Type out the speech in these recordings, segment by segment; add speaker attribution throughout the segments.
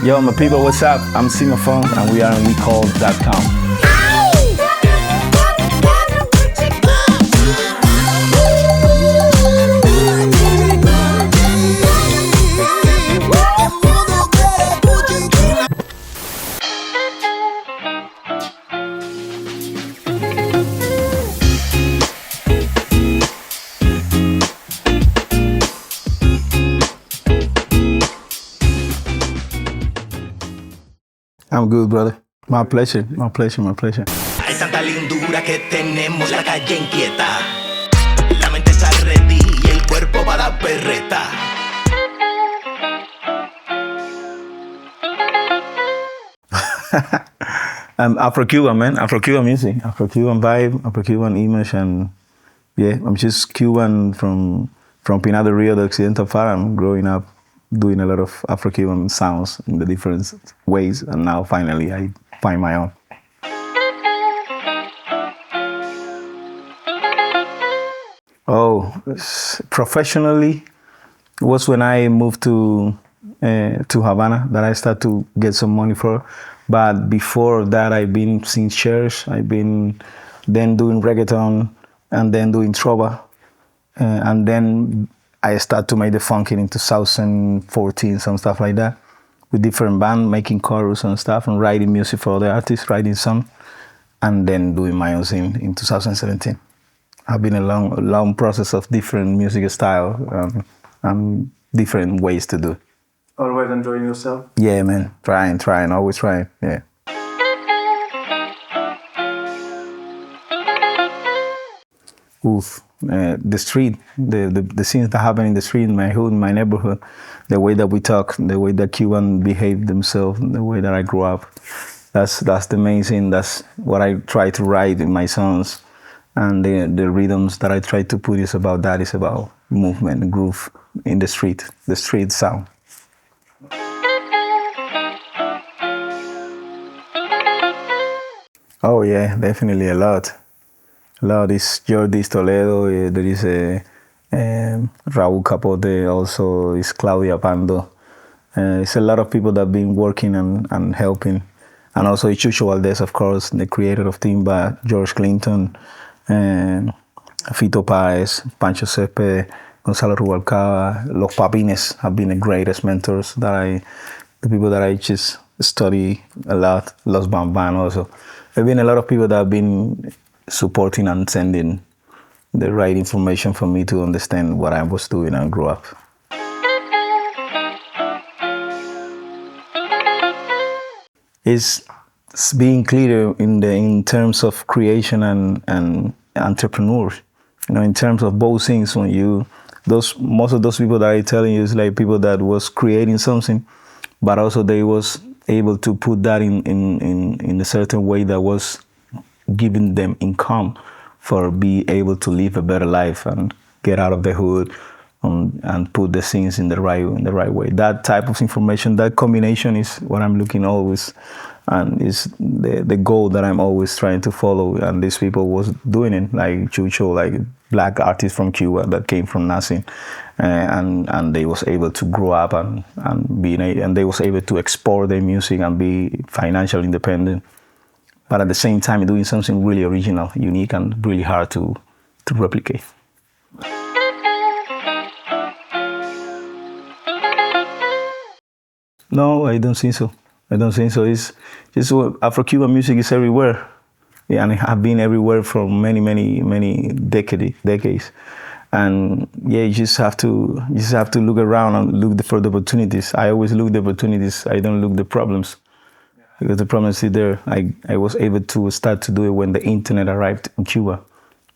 Speaker 1: Yo, my people, what's up? I'm Cimafunk, and we are on recall.com. I'm good, brother. My pleasure, my pleasure, my pleasure.
Speaker 2: Hay tanta lindura que tenemos la calle inquieta. La mente está ready y el cuerpo va a la perreta.
Speaker 1: I'm Afro-Cuban, man. Afro-Cuban music, Afro-Cuban vibe, Afro-Cuban image, and yeah, I'm just Cuban from Pinar del Rio, the Occidental Farm, growing up doing a lot of Afro-Cuban sounds in the different ways, and now finally I find my own. Oh, professionally was when I moved to Havana that I started to get some money for. But before that, I've been singing church. I've been then doing reggaeton and then doing trova, and then I started to make the funking in 2014, some stuff like that, with different band, making chorus and stuff, and writing music for other artists, writing some, and then doing my own thing in 2017. I've been a long process of different music style and different ways to do it.
Speaker 3: Always enjoying yourself?
Speaker 1: Yeah, man, trying, always trying, yeah. Oof, the street, the scenes that happen in the street, in my hood, in my neighborhood, the way that we talk, the way that Cuban behave themselves, the way that I grew up. That's the main thing. That's what I try to write in my songs, and the rhythms that I try to put is about that. It's about movement, groove in the street sound. Oh yeah, definitely a lot. Is Jordi Toledo, there is Raúl Capote, also is Claudia Pando. It's a lot of people that have been working and helping. And also Chucho Valdez, of course, the creator of Timba, George Clinton, Fito Páez, Pancho Céspedes, Gonzalo Rubalcaba, Los Papines have been the greatest mentors the people that I just study a lot, Los Bamban also. There have been a lot of people that have been supporting and sending the right information for me to understand what I was doing and grow up. It's being clear in terms of creation and entrepreneurs. You know, in terms of both things, when most of those people that I'm telling you is like people that was creating something, but also they was able to put that in a certain way that was giving them income for be able to live a better life and get out of the hood and put the things in the right way. That type of information, that combination is what I'm looking always, and is the goal that I'm always trying to follow. And these people was doing it, like Chucho, like black artists from Cuba that came from nothing, and they was able to grow up and they was able to export their music and be financially independent, but at the same time doing something really original, unique, and really hard to replicate. No, I don't think so. It's just Afro-Cuban music is everywhere, yeah, and it have been everywhere for many decades. And yeah, you just have to look around and look for the opportunities. I always look the opportunities. I don't look the problems. Because the problem is there. I was able to start to do it when the internet arrived in Cuba,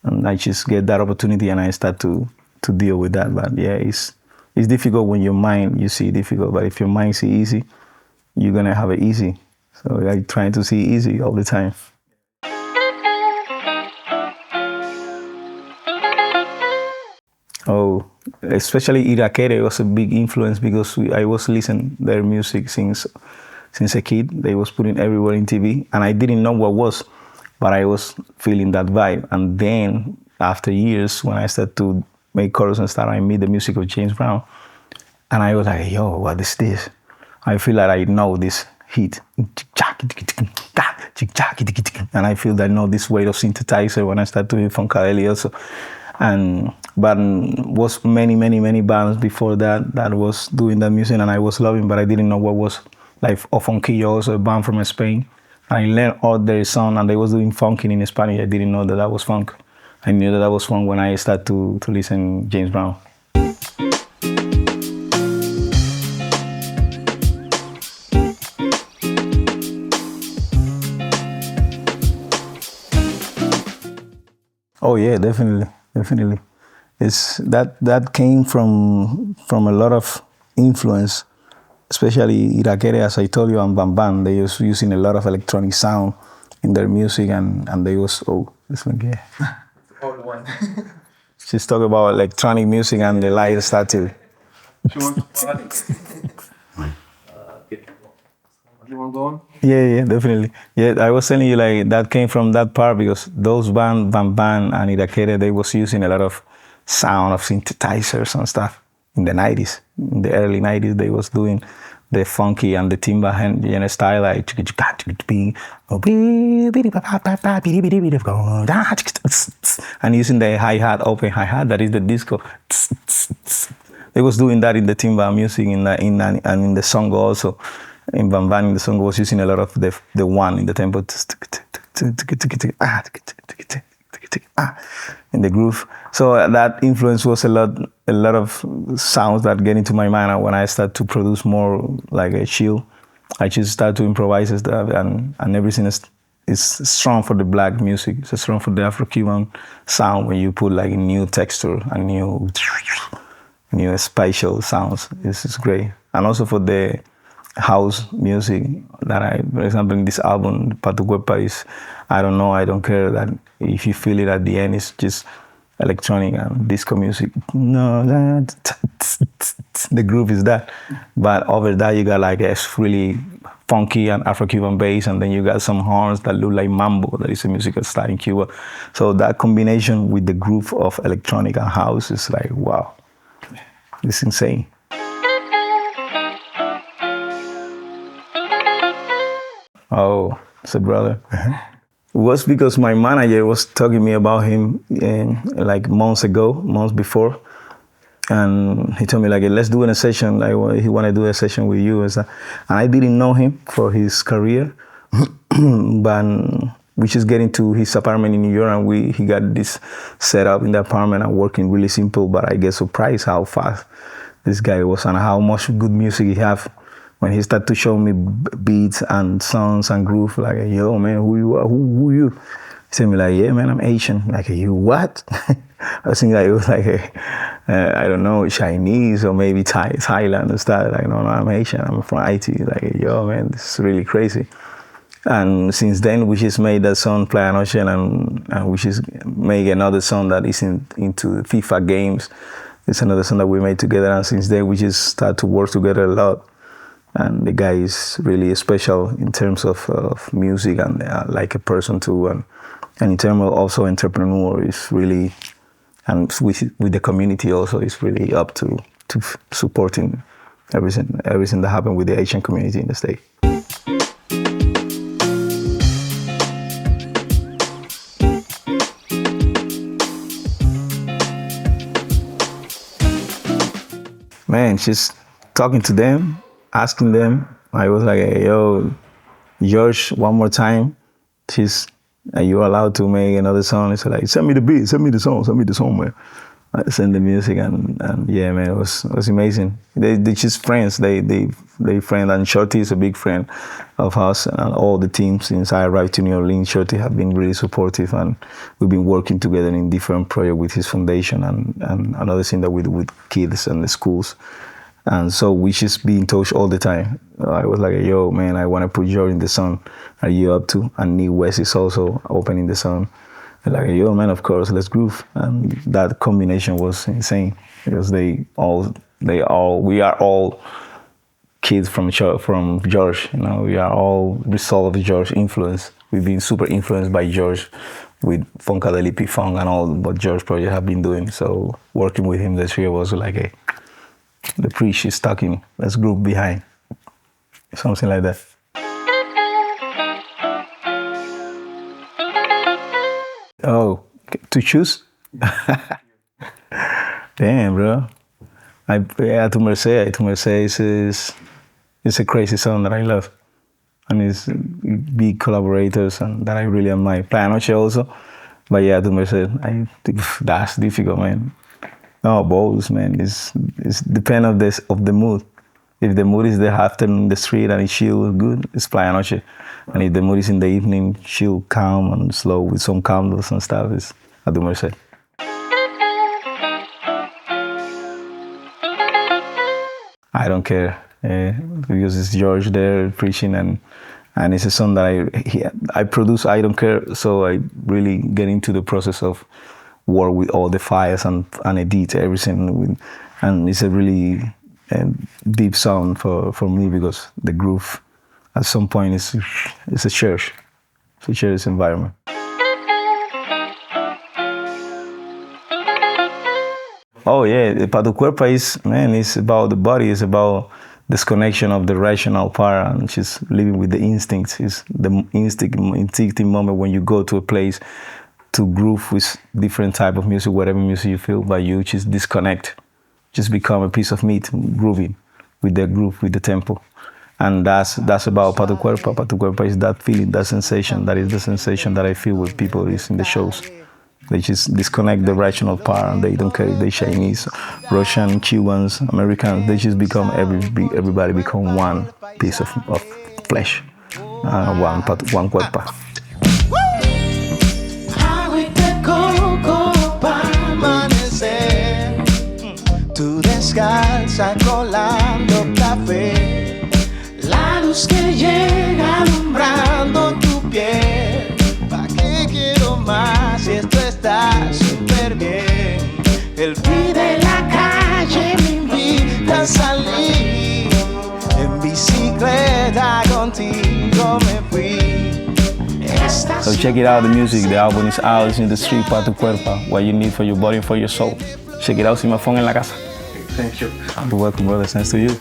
Speaker 1: and I just get that opportunity and I start to deal with that. But yeah, it's difficult when your mind you see difficult, but if your mind see easy, you're gonna have it easy. So I'm trying to see easy all the time. Oh, especially Irakere was a big influence because I was listening their music since a kid. They was putting everywhere in TV, and I didn't know what was, but I was feeling that vibe. And then after years, when I started to make chorus and stuff, I made the music of James Brown, and I was like, yo, what is this? I feel like I know this hit. And I feel that I know this way of synthesizer when I start doing funkadelic also. But was many bands before that was doing that music, and I was loving, but I didn't know what was like Funky, also a band from Spain. I learned all their sound, and they was doing funking in Spanish. I didn't know that was funk. I knew that was funk when I started to listen James Brown. Oh yeah, definitely. It's that came from a lot of influence, especially Irakere, as I told you, and Bam Bam. They was using a lot of electronic sound in their music, and they was this one, yeah.
Speaker 3: Old one.
Speaker 1: She's talking about electronic music and the light started.
Speaker 3: She wants to party. You want to go on?
Speaker 1: Yeah, definitely. Yeah, I was telling you like that came from that part because those band, Bam Bam and Irakere, they was using a lot of sound of synthesizers and stuff in the 90s. In the early 90s, they was doing the funky and the timba hand style like and using the hi-hat, open hi-hat, that is the disco. They was doing that in the timba music and in the song also. In Bam Bam, in the song was using a lot of the one in the tempo in the groove. So that influence was a lot of sounds that get into my mind. And when I start to produce more like a chill, I just start to improvise stuff, and everything is strong for the black music. It's strong for the Afro-Cuban sound when you put like a new texture and new spatial sounds. This is great. And also for the house music that for example, in this album, Pa Tu Cuerpa is, I don't know, I don't care, that if you feel it at the end, it's just electronic and disco music. No, the groove is that. But over that, you got like a really funky and Afro-Cuban bass, and then you got some horns that look like mambo, that is a musical style in Cuba. So that combination with the groove of electronic and house is like, wow, it's insane. Oh, it's a brother. It was because my manager was talking to me about him like months before. And he told me like, let's do a session. Like he want to do a session with you. And I didn't know him for his career, but we just get into his apartment in New York, and he got this set up in the apartment and working really simple. But I get surprised how fast this guy was and how much good music he have. When he started to show me beats and songs and groove, like, yo, man, who you are? Who you? He said me like, yeah, man, I'm Asian. Like, you what? I think that it was like, I don't know, Chinese or maybe Thailand and stuff. Like, no, I'm Asian. I'm from IT. Like, yo, man, this is really crazy. And since then, we just made that song, Playa Noche, and we just make another song that is into FIFA games. It's another song that we made together. And since then, we just start to work together a lot. And the guy is really special in terms of music and like a person too. And in terms of also entrepreneur, is really, and with the community also, is really up to supporting everything that happened with the Asian community in the state. Man, just talking to them, asking them, I was like, hey, yo, George, one more time, are you allowed to make another song? It's like, send me the beat, send me the song, man. I send the music, and yeah, man, it was amazing. They just friends, they friend, and Shorty is a big friend of us, and all the teams since I arrived to New Orleans. Shorty have been really supportive, and we've been working together in different projects with his foundation and another thing that we do with kids and the schools. And so we just be in touch all the time. I was like, yo, man, I want to put George in the song. Are you up to? And New West is also opening the song. And like, yo, man, of course, let's groove. And that combination was insane because we are all kids from George. You know, we are all result of George influence. We've been super influenced by George with Funkadelic, P-Funk, and all what George project have been doing. So working with him this year was like the preach is talking. Let's groove behind. something like that. Oh, to choose? Damn, bro. Tu Merced is a crazy song that I love. And it's big collaborators and that I really admire. Pa Noche also. But yeah, Tu Merced, that's difficult, man. No, both, man. It's depend of the mood. If the mood is the afternoon in the street and it's chill, good, it's Pa Noche. And if the mood is in the evening, chill, calm and slow with some candles and stuff, it's Tu Merced. I don't care because it's George there preaching and it's a song that I produce. I don't care, so I really get into the process of work with all the files and edit everything, and it's a really deep sound for me because the groove at some point is a church, it's a church environment. Oh yeah, Pa Tu Cuerpa is about the body, it's about disconnection of the rational part and just living with the instincts. It's the instinctive moment when you go to a place to groove with different type of music, whatever music you feel, but you just disconnect, just become a piece of meat, grooving with the groove, with the tempo. And that's about Pa Tu Cuerpa. Pa Tu Cuerpa is that feeling, that sensation, that is the sensation that I feel with people is in the shows. They just disconnect the rational part and they don't care if they're Chinese, Russian, Cubans, Americans. They just become, everybody become one piece of flesh, one cuerpa.
Speaker 2: Agüita coco pa' amanecer, tú descalza colando café, la luz que llega alumbrando tu piel. ¿Pa' qué quiero más si esto está súper bien? El pi de la calle me invita a salir, en bicicleta contigo me fui.
Speaker 1: So check it out, the music, the album is out, it's in the street, Pa Tu Cuerpa, what you need for your body and for your soul. Check it out, Cimafunk en la casa.
Speaker 3: Thank you.
Speaker 1: You're welcome, brother, thanks to you.